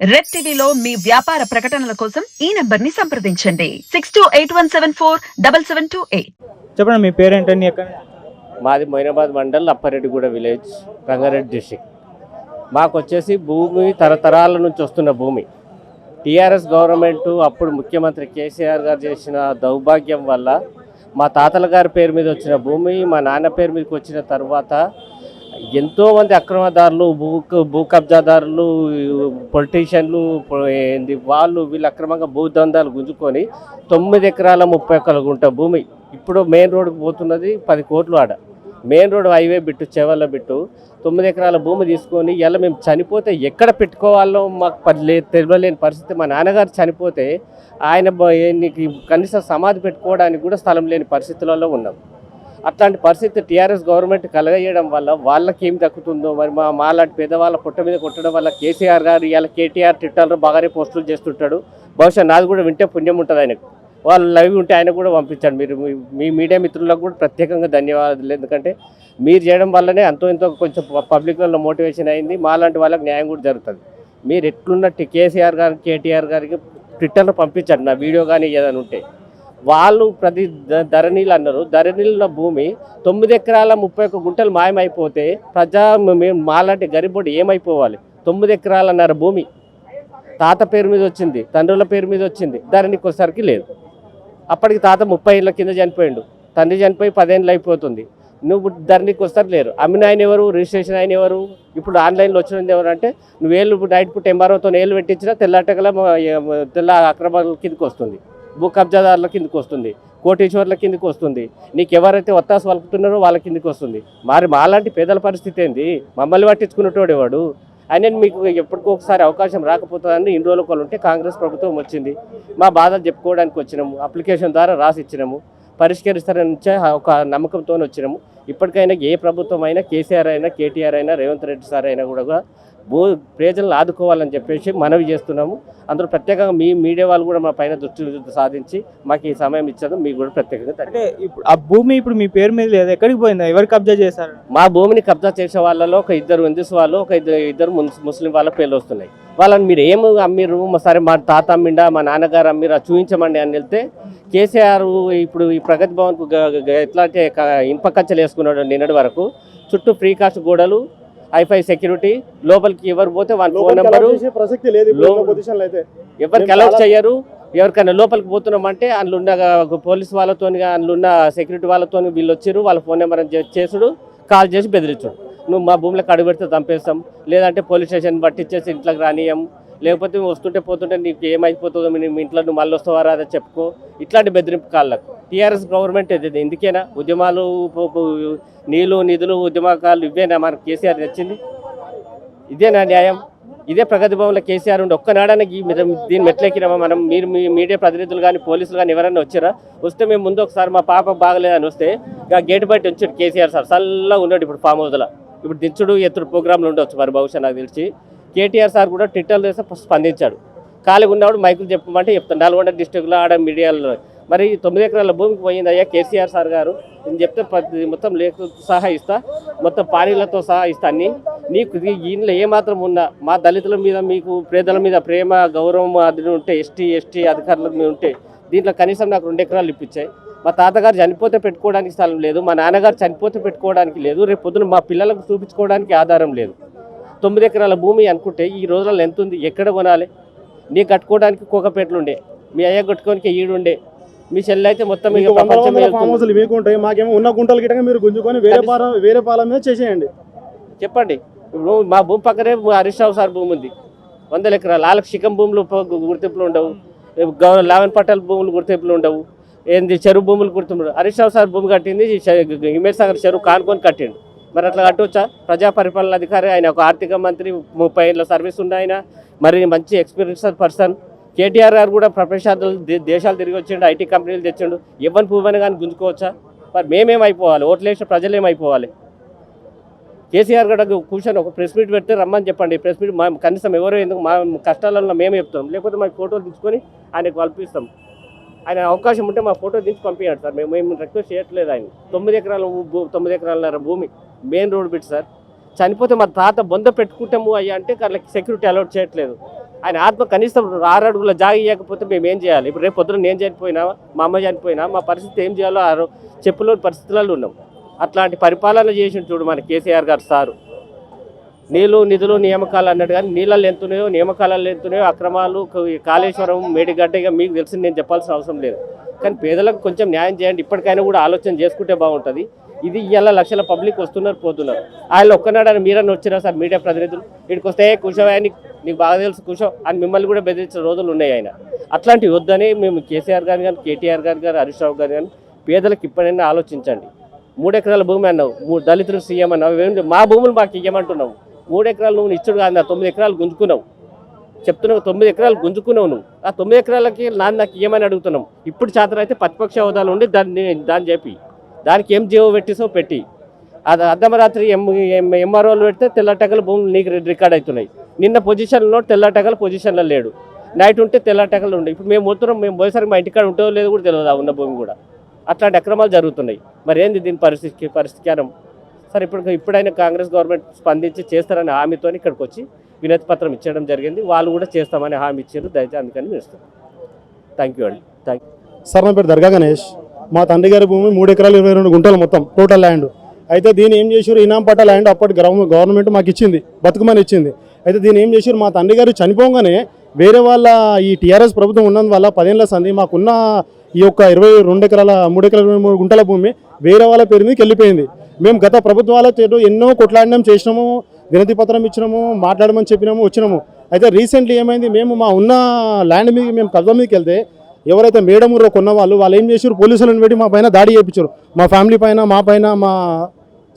Red టీవీలో మీ వ్యాపార ప్రకటనల కోసం ఈ నంబర్ ని సంప్రదించండి 6281747728. చెప్పండి మీ పేరేంటండి ఎక్కడ? మాది మొయినాబాద్ మండల్ అప్పారెడ్డిగూడ విలేజ్, రంగారెడ్డి డిస్టిక్. మాకు వచ్చేసి భూమి తరతరాల నుంచి వస్తున్న భూమి. టీఆర్ఎస్ గవర్నమెంట్ అప్పుడు ముఖ్యమంత్రి కేసీఆర్ గారు చేసిన దౌర్భాగ్యం వల్ల మా తాతల గారి పేరు మీద వచ్చిన భూమి మా నాన్న పేరు మీదకి వచ్చిన తర్వాత ఎంతోమంది అక్రమదారులు, భూ కబ్జాదారులు, పొలిటీషియన్లు వాళ్ళు వీళ్ళు అక్రమంగా భూదందాలు గుంజుకొని 9 ఎకరాల 31 గుంట భూమి ఇప్పుడు మెయిన్ రోడ్డుకు పోతున్నది 10 కోట్లు. ఆడ main road highway bit, Chevella bit 9 ఎకరాల భూమి తీసుకొని ఇలా మేము చనిపోతే ఎక్కడ పెట్టుకోవాలో మాకు తెలియలేని పరిస్థితి. మా నాన్నగారు చనిపోతే ఆయన కనీసం సమాధి పెట్టుకోవడానికి కూడా స్థలం లేని పరిస్థితులలో ఉన్నాం. అట్లాంటి పరిస్థితి టీఆర్ఎస్ గవర్నమెంట్ కలగజేయడం వల్ల వాళ్ళకి ఏం దక్కుతుందో మరి మాలాంటి పేదవాళ్ళ పుట్ట మీద కొట్టడం వల్ల కేసీఆర్ గారు ఇలా కేటీఆర్ ట్విట్టర్లో బాగానే పోస్టులు చేస్తుంటాడు. బహుశా నాది కూడా వింటే పుణ్యం ఉంటుంది ఆయనకు. వాళ్ళు లైవ్ ఉంటే ఆయన కూడా పంపించండి. మీరు మీ మీడియా మిత్రులకు కూడా ప్రత్యేకంగా ధన్యవాదాలు. ఎందుకంటే మీరు చేయడం వల్లనే ఎంతో కొంచెం పబ్లిక్లలో మోటివేషన్ అయింది. మాలాంటి వాళ్ళకి న్యాయం కూడా జరుగుతుంది. మీరు ఎట్లున్నట్టు కేసీఆర్ గారికి, కేటీఆర్ గారికి ట్విట్టర్లో పంపించండి నా వీడియో కానీ ఏదైనా ఉంటే. వాళ్ళు ప్రతి ధరణిలు అన్నారు. ధరణిలో భూమి 9 ఎకరాల 31 గుంటలు మాయమైపోతే మేము మాలాంటి గరిబోడి ఏమైపోవాలి? 9 ఎకరాలన్నర భూమి తాత పేరు మీద వచ్చింది, తండ్రుల పేరు మీద వచ్చింది, ధరణికి వచ్చేసరికి లేదు. అప్పటికి తాత 30 ఏళ్ళ కింద చనిపోయిండు, తండ్రి చనిపోయి 10 ఏళ్ళు అయిపోతుంది. నువ్వు ధరణికి వస్తారు లేరు. అమ్మిన ఆయన ఎవరు? రిజిస్ట్రేషన్ ఆయన ఎవరు? ఇప్పుడు ఆన్లైన్లో వచ్చినది ఎవరు అంటే నువ్వు ఏళ్ళు నైట్ పుట్టి ఎంఆర్ఓతో ఏళ్ళు పెట్టించినా తెల్లటగల తెల్ల అక్రమాల కిందకి వస్తుంది, భూ కబ్జాదారుల కిందకి వస్తుంది, కోటీశ్వర్ల కిందకి వస్తుంది. నీకు ఎవరైతే ఒత్తాసు వలుపుతున్నారో వాళ్ళ కిందకి వస్తుంది. మరి మాలాంటి పేదల పరిస్థితి ఏంది? మమ్మల్ని పట్టించుకున్నటోడు వాడు. ఆయన మీకు ఎప్పటికొకసారి అవకాశం రాకపోతుందని ఇన్ని రోజులు ఉంటే కాంగ్రెస్ ప్రభుత్వం వచ్చింది. మా బాధలు చెప్పుకోవడానికి వచ్చినాము, అప్లికేషన్ ద్వారా రాసి ఇచ్చినాము, పరిష్కరిస్తారని ఒక నమ్మకంతో వచ్చినాము. ఇప్పటికైనా ఏ ప్రభుత్వం అయినా, కేసీఆర్ అయినా, కేటీఆర్ అయినా, రేవంత్ రెడ్డి సార్ అయినా కూడా ప్రజలను ఆదుకోవాలని చెప్పేసి మనవి చేస్తున్నాము. అందులో ప్రత్యేకంగా మీ మీడియా వాళ్ళు కూడా మా పైన దృష్టి సాధించి మాకు ఈ సమయం ఇచ్చారు. మీకు కూడా ప్రత్యేకంగా అంటే ఇప్పుడు ఆ భూమి ఇప్పుడు మీ పేరు మీద లేదు, ఎక్కడికి పోయిందా? ఎవరు కబ్జా చేశారు? మా భూమిని కబ్జా చేసే వాళ్ళలో ఒక 2 హిందూస్ వాళ్ళు, ఒక ఇద్దరు ముస్లిం వాళ్ళ పేర్లు వస్తున్నాయి. వాళ్ళని మీరు ఏమి అమ్మిరు? సరే మా తాత అమ్మిండా, మా నాన్నగారు అమ్మిరా, చూపించమండి అని వెళ్తే కేసీఆర్ ఇప్పుడు ఈ ప్రగతి భవన్కు ఎట్లా అంటే ఇనుప కచ్చలు వేసుకున్నాడు నిన్నటి వరకు. చుట్టూ ఫ్రీ కాస్ట్ గోడలు, హైఫై సెక్యూరిటీ, లోపలికి ఎవరు పోతే వాళ్ళ ఫోన్ నెంబరు ఎవరికి అలౌట్ చేయరు. ఎవరికైనా లోపలికి పోతున్నామంటే అందులో ఉన్న పోలీసు వాళ్ళతో, అందులో ఉన్న సెక్యూరిటీ వాళ్ళతో వీళ్ళు వచ్చారు, వాళ్ళ ఫోన్ నెంబర్ చేసుడు, కాల్ చేసి బెదిరించుడు. నువ్వు మా భూమిలోకి అడుగు పెడితే చంపేస్తాం, లేదంటే పోలీస్ స్టేషన్ పట్టించేసి ఇంట్లోకి రానియం, లేకపోతే వస్తుంటే పోతుంటే నీకు ఏమైపోతుందో మీ ఇంట్లో నువ్వు మళ్ళీ వస్తావా రాదా చెప్పుకో. ఇట్లాంటి బెదిరింపు కాళ్ళకు టీఆర్ఎస్ గవర్నమెంట్ ఎందుకేనా? ఉద్యమాలు, నీళ్ళు నిధులు, ఉద్యమకాలు ఇవేనా మనకు కేసీఆర్ తెచ్చింది? ఇదేనా న్యాయం? ఇదే ప్రగతి భవన్లో కేసీఆర్ ఉండి ఒక్కనాడానికి దీన్ని మెట్లెక్కినామా మనం? మీరు మీ మీడియా ప్రతినిధులు కానీ, పోలీసులు కానీ ఎవరైనా వచ్చారా? వస్తే మేము ముందు ఒకసారి మా పాప బాగలేదని వస్తే గేట్ బయట వచ్చాడు కేసీఆర్ సార్, చల్లగా ఉన్నాడు. ఇప్పుడు ఫామ్ హౌస్లో ఇప్పుడు దించుడు ఎత్తుడు ప్రోగ్రాంలు ఉండొచ్చు మరి బహుశా నాకు తెలిసి. కేటీఆర్ సార్ కూడా ట్విట్టర్లో వేస్తే స్పందించాడు. ఖాళీగా ఉన్నవాడు మైకులు చెప్పమంటే చెప్తాను. నల్గొండ డిస్టిక్లో ఆడ మీడియాలో మరి 9 ఎకరాల భూమికి పోయింది అయ్యా కేసీఆర్ సార్ గారు. నేను చెప్తే మొత్తం లేఖతో సహా ఇస్తా, మొత్తం పానీలతో సహా ఇస్తా అన్ని. నీకు దీనిలో ఏమాత్రం ఉన్నా మా దళితుల మీద, మీకు పేదల మీద ప్రేమ, గౌరవం అది ఉంటే, ఎస్టీ అధికారుల మీద ఉంటే దీంట్లో కనీసం నాకు 2 ఎకరాలు ఇప్పించాయి. మా తాతగారు చనిపోతే పెట్టుకోవడానికి స్థలం లేదు, మా నాన్నగారు చనిపోతే పెట్టుకోవడానికి లేదు, రేపు పొద్దున మా పిల్లలకు చూపించుకోవడానికి ఆధారం లేదు. 9 ఎకరాల భూమి అనుకుంటే ఈ రోజుల్లో ఎంత ఉంది? ఎక్కడ కొనాలి? నీ కట్టుకోవడానికి కోకపేటలు ఉండే, మీ అయ్య కట్టుకోనికి ఈడుండే, మీ చెల్లి అయితే మొత్తం మీకుంటాయి. మాకేమో ఉన్న గుంటలు గిట్టగా మీరు గుంజుకొని వేరే పాల మీద చేసేయండి. చెప్పండి. ఇప్పుడు మా భూమి పక్కనే హరీష్ రావు సార్ భూమి ఉంది, 100 ఎకరాలు. వాళ్ళకి శిఖం భూములు గుర్తింపులు ఉండవు, లావెన్ పట్టాల భూములు గుర్తింపులు ఉండవు, ఏంది చెరువు భూములు గుర్తింపులు. హరీష్ రావు సార్ భూమి కట్టింది హిమేష్ సాగర్ చెరువు కానుకొని కట్టిండు. మరి అట్లా కట్టవచ్చా? ప్రజా పరిపాలన అధికారి ఆయన, ఒక ఆర్థిక మంత్రి, 30 ఏళ్ళ సర్వీస్ ఉంది ఆయన, మరి మంచి ఎక్స్పీరియన్స్ పర్సన్. కేటీఆర్ గారు కూడా ప్రపంచ దేశాలు తిరిగి వచ్చిండు, ఐటీ కంపెనీలు తెచ్చిండు. ఎవరిని పువ్వని కానీ గుంజుకోవచ్చా? మరి మేమేమైపోవాలి? ఓట్లు వేసిన ప్రజలు ఏమైపోవాలి? కేసీఆర్ కూడా కూర్చొని ఒక ప్రెస్ మీట్ పెడితే రమ్మని చెప్పండి. ప్రెస్ మీట్ కనీసం ఎవరో ఎందుకు మా కష్టాలలో మేము చెప్తాం, లేకపోతే మా ఫోటోలు తీసుకొని ఆయనకు కల్పిస్తాం. ఆయన అవకాశం ఉంటే మా ఫోటో తీసి పంపించాడు సార్. మేము రిక్వెస్ట్ చేయట్లేదు. ఆయన 9 ఎకరాలన్నర భూమి మెయిన్ రోడ్ బిట్ సార్. చనిపోతే మా తాత బొంద పెట్టుకుంటాము అయ్యా అంటే వాళ్ళకి సెక్యూరిటీ అలౌట్ చేయట్లేదు. ఆయన ఆత్మ కనీసం 6 అడుగుల జాగ ఇవ్వకపోతే మేము ఏం చేయాలి? ఇప్పుడు రేపు పొద్దున నేను చనిపోయినా, మా అమ్మ చనిపోయినా మా పరిస్థితి ఏం చేయాలో చెప్పులోని పరిస్థితులలో ఉన్నాం. అట్లాంటి పరిపాలన చేసి చూడు మన కేసీఆర్ గారు సారు. నీళ్ళు నిధులు నియామకాలు అన్నట్టు, కానీ నీళ్ళల్లో ఎంతున్నాయో నియామకాలలో ఎంతున్నాయో అక్రమాలు, కాళేశ్వరం, మేడిగడ్డ, ఇక మీకు తెలిసి నేను చెప్పాల్సిన అవసరం లేదు. కానీ పేదలకు కొంచెం న్యాయం చేయండి. ఇప్పటికైనా కూడా ఆలోచన చేసుకుంటే బాగుంటుంది. ఇది ఇవాళ లక్షల పబ్లిక్ వస్తున్నారు పోతున్నారు. ఆయన ఒక్కనాడని మీరన్నా వచ్చినా సార్ మీడియా ప్రతినిధులు ఇక్కడికి వస్తే కూర్చోవా నీకు బాగా తెలుసు కూర్చో అని మిమ్మల్ని కూడా బెదిరించిన రోజులు ఉన్నాయి. ఆయన అట్లాంటివి వద్దని మేము కేసీఆర్ గారు కానీ, కేటీఆర్ గారు కానీ, హరీష్ రావు గారు కానీ పేదలకు ఇప్పుడైనా ఆలోచించండి. 3 ఎకరాల భూమి అన్నావు, 3 దళితులకు సీఎం అన్నావు, మా భూములు మాకు ఇవ్వమంటున్నావు. 3 ఎకరాలు నువ్వు ఇచ్చుడు కాదు, 9 ఎకరాలు గుంజుకున్నావు. చెప్తున్నావు 9 ఎకరాలు గుంజుకున్నావు నువ్వు. ఆ 9 ఎకరాలకి నాకు ఇవ్వమని అడుగుతున్నావు. ఇప్పుడు చేతన అయితే ప్రతిపక్ష హోదాలు ఉండి దాన్ని చెప్పి దానికి ఏం జీవో పెట్టిసో పెట్టి అది అర్ధమరాత్రి ఎంఆర్ఓలు పెడితే తెల్లటగల భూములు నీకు రికార్డ్ అవుతున్నాయి. నిన్న పొజిషన్లో తెల్లటగల పొజిషన్లో లేడు, నైట్ ఉంటే తెల్లటగలు ఉండే. ఇప్పుడు మేము మేము పోయేసరికి మా ఇంటికాడ ఉంటుందో లేదో కూడా తెలియదు. ఉన్న భూమి కూడా అట్లాంటి అక్రమాలు జరుగుతున్నాయి. మరి ఏంది దీని పరిస్థితికరం? సరే ఇప్పుడైనా కాంగ్రెస్ గవర్నమెంట్ స్పందించి చేస్తారని హామీతో ఇక్కడికి వచ్చి వినతి పత్రం ఇచ్చడం జరిగింది. వాళ్ళు కూడా చేస్తామని హామీ ఇచ్చారు. దయచేసి అందుకని మేము ఇస్తాం. థ్యాంక్ యూ అండి. Thank you sir. నా పేరు దర్గా గణేష్. మా తండ్రి గారి భూమి 3 ఎకరాలు 22 గుంటలు మొత్తం టోటల్ ల్యాండ్. అయితే దీన్ని ఏం చేశారు, ఇనాం పట్ట ల్యాండ్ అప్పటి గవర్నమెంట్ మాకు ఇచ్చింది, బతుకమని ఇచ్చింది. అయితే దీన్ని ఏం చేశారు, మా తండ్రి గారు చనిపోగానే వేరే వాళ్ళ ఈ టీఆర్ఎస్ ప్రభుత్వం ఉన్నందువల్ల 10 ఏళ్ల సంది మాకున్న ఈ యొక్క 22 ఎకరాల 3 ఎకరాల 23 గుంటల భూమి వేరే వాళ్ళ పేరు మీదకి వెళ్ళిపోయింది. మేము గత ప్రభుత్వాలతో ఎన్నో కొట్లాడినాం, చేసినాము, వినతి పత్రం ఇచ్చినాము, మాట్లాడమని చెప్పినాము, వచ్చినాము. అయితే రీసెంట్లీ ఏమైంది, మేము మా ఉన్న ల్యాండ్ మీద మేము కబ్జా మీదకి వెళ్తే ఎవరైతే మేడమూరులో కొన్న వాళ్ళు ఏం చేశారు, పోలీసులను పెట్టి మా పైన దాడి చేయించారు. మా ఫ్యామిలీ పైన, మా పైన, మా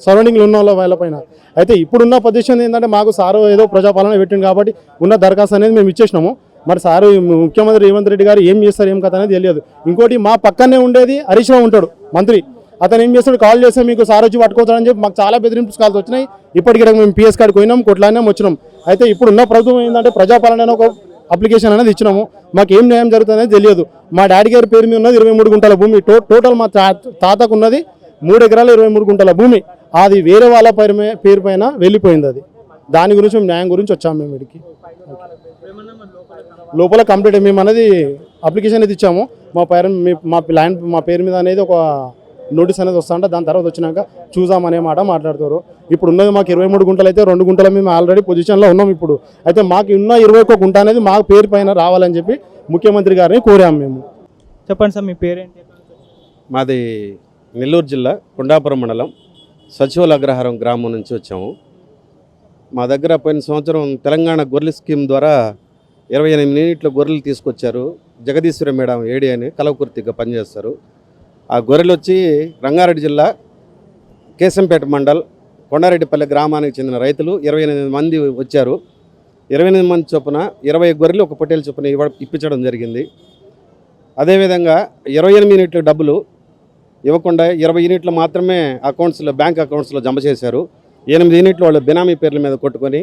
సరౌండింగ్లో ఉన్న వాళ్ళ పైన. అయితే ఇప్పుడున్న పొజిషన్ ఏంటంటే మాకు సారు ఏదో ప్రజాపాలన పెట్టింది కాబట్టి ఉన్న దరఖాస్తు అనేది మేము ఇచ్చేసినాము. మరి సారు ముఖ్యమంత్రి రేవంత్ రెడ్డి గారు ఏం చేస్తారు ఏం కథ అనేది తెలియదు. ఇంకోటి మా పక్కనే ఉండేది హరీష్ రావు ఉంటాడు మంత్రి. అతను ఏం చేస్తాడు, కాల్ చేస్తే మీకు సార్ వచ్చి పట్టుకోతాడని చెప్పి మాకు చాలా బెదిరింపు కాల్స్ వచ్చినాయి. ఇప్పటికీ మేము పిఎస్ కాడికి పోయినాం, కొట్లాడినాం, వచ్చినాం. అయితే ఇప్పుడున్న ప్రభుత్వం ఏంటంటే ప్రజాపాలన ఒక అప్లికేషన్ అనేది ఇచ్చినాము. మాకు ఏం న్యాయం జరుగుతుందనేది తెలియదు. మా డాడీ గారి పేరు మీద ఉన్నది 23 గుంటల భూమి. టోటల్ మా తాతకు ఉన్నది 3 ఎకరాల 23 గుంటల భూమి. అది వేరే వాళ్ళ పేరు పైన వెళ్ళిపోయింది. అది దాని గురించి మేము న్యాయం గురించి వచ్చాము. మేము ఇక్కడికి లోపల కంప్లీట్ మేము అనేది అప్లికేషన్ అనేది ఇచ్చాము. మా ల్యాండ్ మా పేరు మీద అనేది ఒక నోటీస్ అనేది వస్తుంటే దాని తర్వాత వచ్చినాక చూసామనే మాట మాట్లాడుతారు. ఇప్పుడు ఉన్నది మాకు 23 గుంటలు అయితే 2 గుంటల మేము ఆల్రెడీ పొజిషన్లో ఉన్నాం ఇప్పుడు. అయితే మాకు ఉన్న 21 గుంట అనేది మా పేరు పైన రావాలని చెప్పి ముఖ్యమంత్రి గారిని కోరాము మేము. చెప్పండి సార్, మీ పేరేంటి? మాది నెల్లూరు జిల్లా కొండాపురం మండలం సచివాల అగ్రహారం గ్రామం నుంచి వచ్చాము. మా దగ్గర పోయిన సంవత్సరం తెలంగాణ గొర్రెల స్కీమ్ ద్వారా 28 యూనిట్ల గొర్రెలు తీసుకొచ్చారు. జగదీశ్వరి మేడం ఏడి అని కలవకుర్తిగా పనిచేస్తారు. ఆ గొర్రెలు వచ్చి రంగారెడ్డి జిల్లా కేశంపేట మండల్ కొండారెడ్డిపల్లి గ్రామానికి చెందిన రైతులు 28 మంది వచ్చారు. 28 మంది చొప్పున 20 గొర్రెలు ఒక పొట్టేలు చొప్పున ఇప్పించడం జరిగింది. అదేవిధంగా 28 యూనిట్ల డబ్బులు ఇవ్వకుండా 20 యూనిట్లు మాత్రమే బ్యాంక్ అకౌంట్స్లో జమ చేశారు. 8 యూనిట్లు వాళ్ళు బినామీ పేర్ల మీద కొట్టుకొని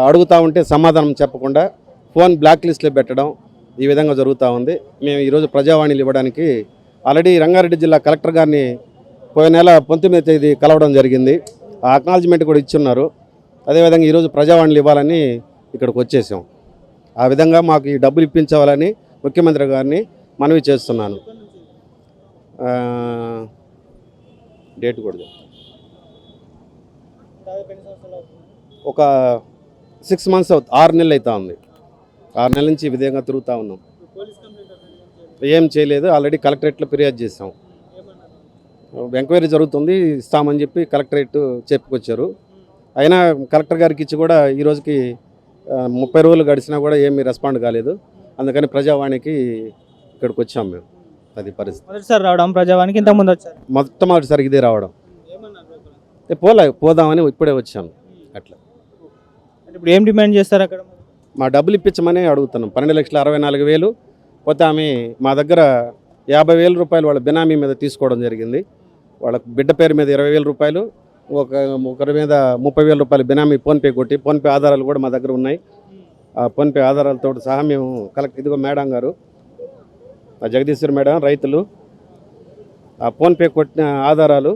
అడుగుతూ ఉంటే సమాధానం చెప్పకుండా ఫోన్ బ్లాక్ లిస్ట్లో పెట్టడం, ఈ విధంగా జరుగుతూ ఉంది. మేము ఈరోజు ప్రజావాణిలు ఇవ్వడానికి ఆల్రెడీ రంగారెడ్డి జిల్లా కలెక్టర్ గారిని పోయిన నెల 19వ తేదీ కలవడం జరిగింది. ఆ అక్నాలజ్మెంట్ కూడా ఇచ్చున్నారు. అదేవిధంగా ఈరోజు ప్రజావాణిలు ఇవ్వాలని ఇక్కడికి వచ్చేసాం. ఆ విధంగా మాకు ఈ డబ్బులు ఇప్పించవాలని ముఖ్యమంత్రి గారిని మనవి చేస్తున్నాను. డేట్ కూడా ఒక 6 మంత్స్ 6 నెలలు అవుతా ఉంది. 6 నెలల నుంచి ఈ విధంగా తిరుగుతూ ఉన్నాం. ఏం చేయలేదు. ఆల్రెడీ కలెక్టరేట్లో ఫిర్యాదు చేసాం. ఎంక్వైరీ జరుగుతుంది, ఇస్తామని చెప్పి కలెక్టరేట్ చెప్పుకొచ్చారు. అయినా కలెక్టర్ గారికి ఇచ్చి కూడా ఈ రోజుకి 30 రోజులు గడిచినా కూడా ఏమీ రెస్పాండ్ కాలేదు. అందుకని ప్రజావాణికి ఇక్కడికి వచ్చాం మేము. అది పరిస్థితి. మొదటిసారి రావడం ప్రజావాణికి, ఇంతకుముందు వచ్చారు? మొట్టమొదటిసారి ఇదే రావడం. పోదామని ఇప్పుడే వచ్చాను. అట్లా ఇప్పుడు ఏం డిమాండ్ చేస్తారు అక్కడ? మా డబ్బులు ఇప్పించమని అడుగుతున్నాం. 12,64,000 పోతే ఆమె మా దగ్గర 50,000 రూపాయలు వాళ్ళ బినామీ మీద తీసుకోవడం జరిగింది. వాళ్ళ బిడ్డ పేరు మీద 20,000 రూపాయలు, ఒకరి మీద 30,000 రూపాయలు బినామీ ఫోన్పే కొట్టి, ఫోన్పే ఆధారాలు కూడా మా దగ్గర ఉన్నాయి. ఆ ఫోన్పే ఆధారాలతో సహా మేము ఇదిగో మేడం గారు, ఆ జగదీశ్వరి మేడం, రైతులు ఆ ఫోన్పే కొట్టిన ఆధారాలు,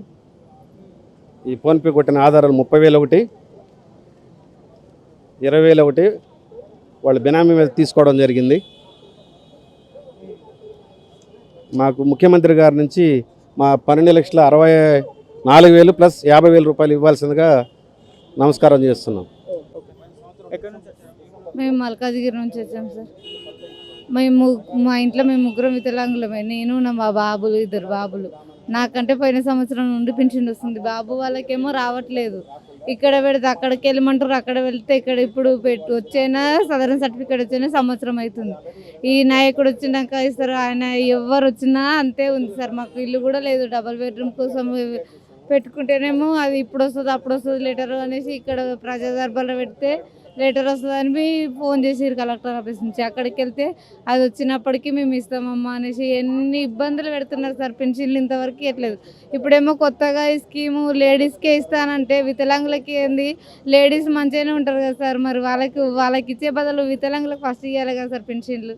ఈ ఫోన్పే కొట్టిన ఆధారాలు 30,000 ఒకటి, 20,000 ఒకటి, వాళ్ళు బెనామీ మీద తీసుకోవడం జరిగింది. మాకు ముఖ్యమంత్రి గారి నుంచి మా 12,64,000 ప్లస్ 50,000 రూపాయలు ఇవ్వాల్సిందిగా నమస్కారం చేస్తున్నాం. ఎక్కడి నుంచి వచ్చారు? మేము మల్కాజ్గిరి నుంచి వచ్చాం సార్. మా ఇంట్లో మేము ముగ్గురం వికలాంగులమే. నేను మా బాబులు, 2 బాబులు. నాకంటే పోయిన సంవత్సరం నుండి పింఛన్ వస్తుంది. బాబు వాళ్ళకేమో రావట్లేదు. ఇక్కడ పెడితే అక్కడికి వెళ్ళమంటారు, అక్కడ వెళ్తే ఇక్కడ ఇప్పుడు వచ్చైనా సాధారణ సర్టిఫికేట్ వచ్చైనా సంవత్సరం అవుతుంది. ఈ నాయకుడు వచ్చినాక ఇస్తారు. ఆయన ఎవరు వచ్చినా అంతే ఉంది సార్. మాకు ఇల్లు కూడా లేదు. డబల్ బెడ్రూమ్ కోసం పెట్టుకుంటేనేమో అది ఇప్పుడు వస్తుంది అప్పుడు వస్తుంది లెటర్ అనేసి ఇక్కడ ప్రజా దర్బార్లో పెడితే లెటర్ వస్తుందని ఫోన్ చేసిరు కలెక్టర్ ఆఫీస్ నుంచి. అక్కడికి వెళ్తే అది వచ్చినప్పటికీ మేము ఇస్తామమ్మా అనేసి ఎన్ని ఇబ్బందులు పెడుతున్నారు సార్. పెన్షన్లు ఇంతవరకు ఇవ్వట్లేదు. ఇప్పుడేమో కొత్తగా ఈ స్కీము లేడీస్కే ఇస్తానంటే వికలాంగులకి ఏంది, లేడీస్ మంచిగానే ఉంటారు కదా సార్. మరి వాళ్ళకి ఇచ్చే బదులు వికలాంగులకు ఫస్ట్ ఇవ్వాలి కదా సార్ పెన్షన్లు.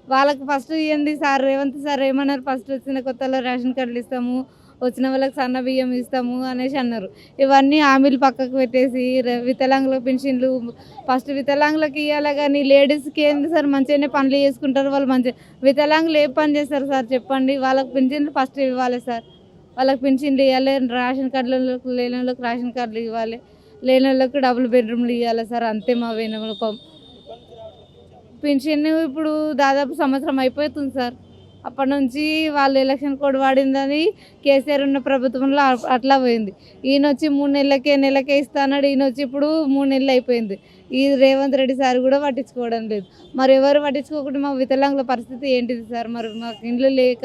వాళ్ళకి ఫస్ట్ ఇవ్వండి సార్. రేవంత్ సార్ ఏమన్నారు, ఫస్ట్ వచ్చిన కొత్తలో రేషన్ కార్డులు ఇస్తాము, వచ్చిన వాళ్ళకి సన్న బియ్యం ఇస్తాము అనేసి అన్నారు. ఇవన్నీ హామీలు పక్కకు పెట్టేసి వికలాంగుల పెన్షన్లు ఫస్ట్ వికలాంగులకు ఇవ్వాలి కానీ లేడీస్కి ఏంది సార్, మంచిగానే పనులు చేసుకుంటారు వాళ్ళు. వికలాంగులు ఏ పని చేస్తారు సార్ చెప్పండి. వాళ్ళకి పెన్షన్లు ఫస్ట్ ఇవ్వాలి సార్. వాళ్ళకి పెన్షన్లు ఇవ్వాలి. రేషన్ కార్డులకు లేని వాళ్ళకి రేషన్ కార్డులు ఇవ్వాలి, లేని వాళ్ళకి డబుల్ బెడ్రూమ్లు ఇవ్వాలి సార్. అంతే మా విన్నపం. పెన్షన్ ఇప్పుడు దాదాపు సంవత్సరం అయిపోతుంది సార్. అప్పటి నుంచి వాళ్ళు ఎలక్షన్ కోడ్ వాడిందని కేసీఆర్ ఉన్న ప్రభుత్వంలో అట్లా పోయింది. ఈయన వచ్చి 3 నెలకే ఇస్తాడు. ఈయన వచ్చి ఇప్పుడు 3 నెలలు అయిపోయింది. ఈ రేవంత్ రెడ్డి సార్ కూడా పట్టించుకోవడం లేదు. మరి ఎవరు పట్టించుకోకుండా మా వికలాంగుల పరిస్థితి ఏంటిది సార్? మరి మాకు ఇండ్లు లేక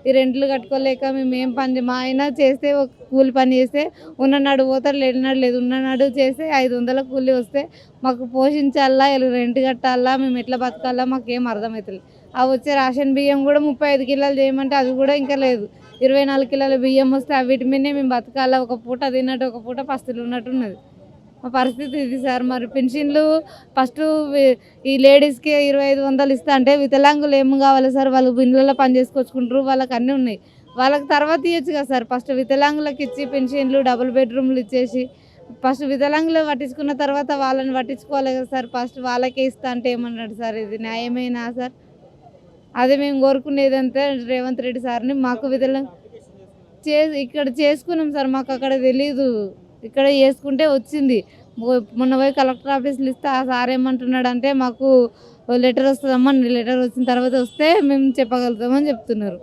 ఈ రెంట్లు కట్టుకోలేక మేము ఏం పని, మా ఆయన చేస్తే ఒక కూలి పని చేస్తే ఉన్ననాడు పోతారు, లేనినాడు లేదు. ఉన్ననాడు చేస్తే 500 కూలి వస్తే మాకు పోషించాలా, రెంట్ కట్టాలా, మేము ఎట్లా బతకాలా మాకేం అర్థమవుతుంది. ఆ వచ్చే రేషన్ బియ్యం కూడా 35 కిలోలు చేయమంటే అది కూడా ఇంకా లేదు. 24 కిలోల బియ్యం వస్తే వీటి మీదనే మేము బతకాలా. ఒక పూట తిన్నట్టు ఒక పూట పస్తులు ఉన్నట్టు ఉన్నది మా పరిస్థితి ఇది సార్. మరి పెన్షన్లు ఫస్ట్ ఈ లేడీస్కి 2,500 ఇస్తా అంటే వికలాంగులు ఏం కావాలి సార్? వాళ్ళు ఇళ్ళలో పని చేసుకొచ్చుకుంటారు, వాళ్ళకి అన్నీ ఉన్నాయి. వాళ్ళకి తర్వాత ఇవ్వచ్చు కదా సార్. ఫస్ట్ వికలాంగులకు ఇచ్చి పెన్షన్లు డబుల్ బెడ్రూమ్లు ఇచ్చేసి ఫస్ట్ వికలాంగులు పట్టించుకున్న తర్వాత వాళ్ళని పట్టించుకోవాలి కదా సార్. ఫస్ట్ వాళ్ళకే ఇస్తా అంటే ఏమన్నాడు సార్? ఇది న్యాయమేనా సార్? అదే మేము కోరుకునేదంతా రేవంత్ రెడ్డి సార్ని. మాకు ఇక్కడ చేసుకున్నాం సార్. మాకు అక్కడ తెలీదు, ఇక్కడ చేసుకుంటే వచ్చింది. మొన్న పోయి కలెక్టర్ ఆఫీసులు ఇస్తే ఆ సార్ ఏమంటున్నాడు అంటే మాకు లెటర్ వస్తుందమ్మా, లెటర్ వచ్చిన తర్వాత వస్తే మేము చెప్పగలుగుతామని చెప్తున్నారు.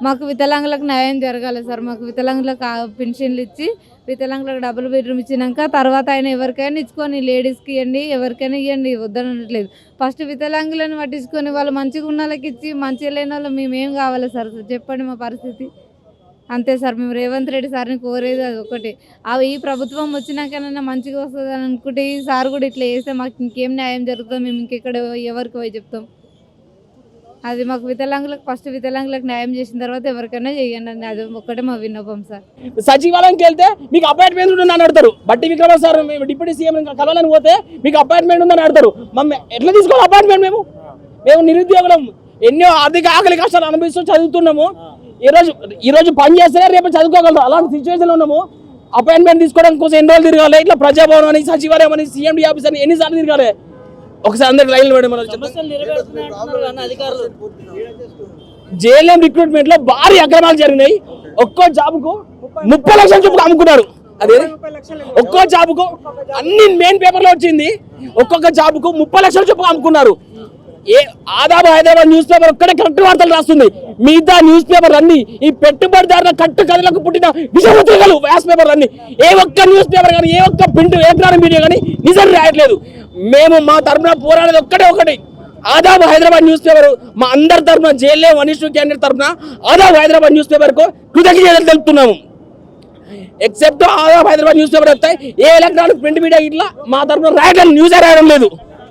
మాకు వికలాంగులకు న్యాయం జరగాలి సార్. మాకు వికలాంగులకు పెన్షన్లు ఇచ్చి వికలాంగులకు డబుల్ బెడ్రూమ్ ఇచ్చినాక తర్వాత ఆయన ఎవరికైనా ఇచ్చుకొని లేడీస్కి ఇవ్వండి, ఎవరికైనా ఇవ్వండి, వద్దని అనట్లేదు. ఫస్ట్ వికలాంగులను పట్టించుకొని వాళ్ళు మంచిగా ఉన్న వాళ్ళకి ఇచ్చి మంచిగా లేని వాళ్ళు మేమేం కావాలి సార్ చెప్పండి మా పరిస్థితి. అంతే సార్. మేము రేవంత్ రెడ్డి సార్ని కోరేది అది ఒకటి. ఈ ప్రభుత్వం వచ్చినాకనైనా మంచిగా వస్తుంది అని అనుకుంటే ఈ సార్ కూడా ఇట్లా చేస్తే మాకు ఇంకేం న్యాయం జరుగుతుందో మేము ఇంకెక్కడ ఎవరికి పోయి చెప్తాం. అది మాకు వికలాంగులకు ఫస్ట్ వికలాంగులకు న్యాయం చేసిన తర్వాత ఎవరికైనా చేయండి అని అది ఒక్కటే మా విన్నపం సార్. సచివాలయంకి వెళ్తే మీకు అపాయింట్మెంట్ ఉందని అడతారు. బట్టి విక్రమ సార్ మేము డిప్యూటీ సీఎం కలవాలని పోతే మీకు అపాయింట్మెంట్ ఉందని అడతారు. మమ్మల్ని ఎట్లా తీసుకోవాలి అపాయింట్మెంట్? మేము నిరుద్యోగులం, ఎన్నో ఆర్థిక ఆకలి కష్టాలు అనుభవిస్తూ చదువుతున్నాము. ఈరోజు పని చేస్తేనే రేపు చదువుకోగలరు. అలాంటి సిచ్యువేషన్లో ఉన్నాము. అపాయింట్మెంట్ తీసుకోవడం కోసం ఎన్ని రోజులు తిరగాలి? ఇట్లా ప్రజాభవన్ అని, సచివాలయం అని, సీఎండీ ఆఫీస్ అని ఎన్నిసార్లు తిరగాలి? ఒకసారి అందరికి లైన్లు పెట్టి జేఎల్ఎం రిక్రూట్మెంట్ లో భారీ అక్రమాలు జరిగినాయి. ఒక్కో జాబుకు 30 లక్షల చొప్పున అమ్ముకున్నారు. అదే ఒక్కో జాబుకు అన్ని మెయిన్ పేపర్లో వచ్చింది. ఒక్కొక్క జాబుకు 30 లక్షల చొప్పున అమ్ముకున్నారు. ఆదాబ్ హైదరాబాద్ న్యూస్ పేపర్ ఒక్కడే కరెక్ట్ వార్తలు రాస్తుంది. మిగతా న్యూస్ పేపర్ అన్ని ఈ పెట్టుబడిదారుల కట్టు కథలకు పుట్టిన విషపత్రికలు, వ్యాస్ పేపర్లు అన్ని ఏ ఒక్క న్యూస్ పేపర్ కానీ ఏ ఒక్క ప్రింట్ ఎలక్ట్రానిక్ మీడియా కానీ నిజం రాయట్లేదు. మేము మా తరఫున పోరాడేది ఒకటి ఆదాబ్ హైదరాబాద్ న్యూస్ పేపర్. మా అందరి తరఫున జేఎల్ఏ 1:2 క్యాండిడేట్ తరఫున ఆదాబ్ హైదరాబాద్ న్యూస్ పేపర్ కు కృతజ్ఞతలు తెలుపుతున్నాము. Except Aadab Hyderabad news paper వస్తాయి. ఏ ఎలక్ట్రానిక్ ప్రింట్ మీడియా ఇట్లా మా తరఫున రాయడం న్యూసే రాయడం లేదు.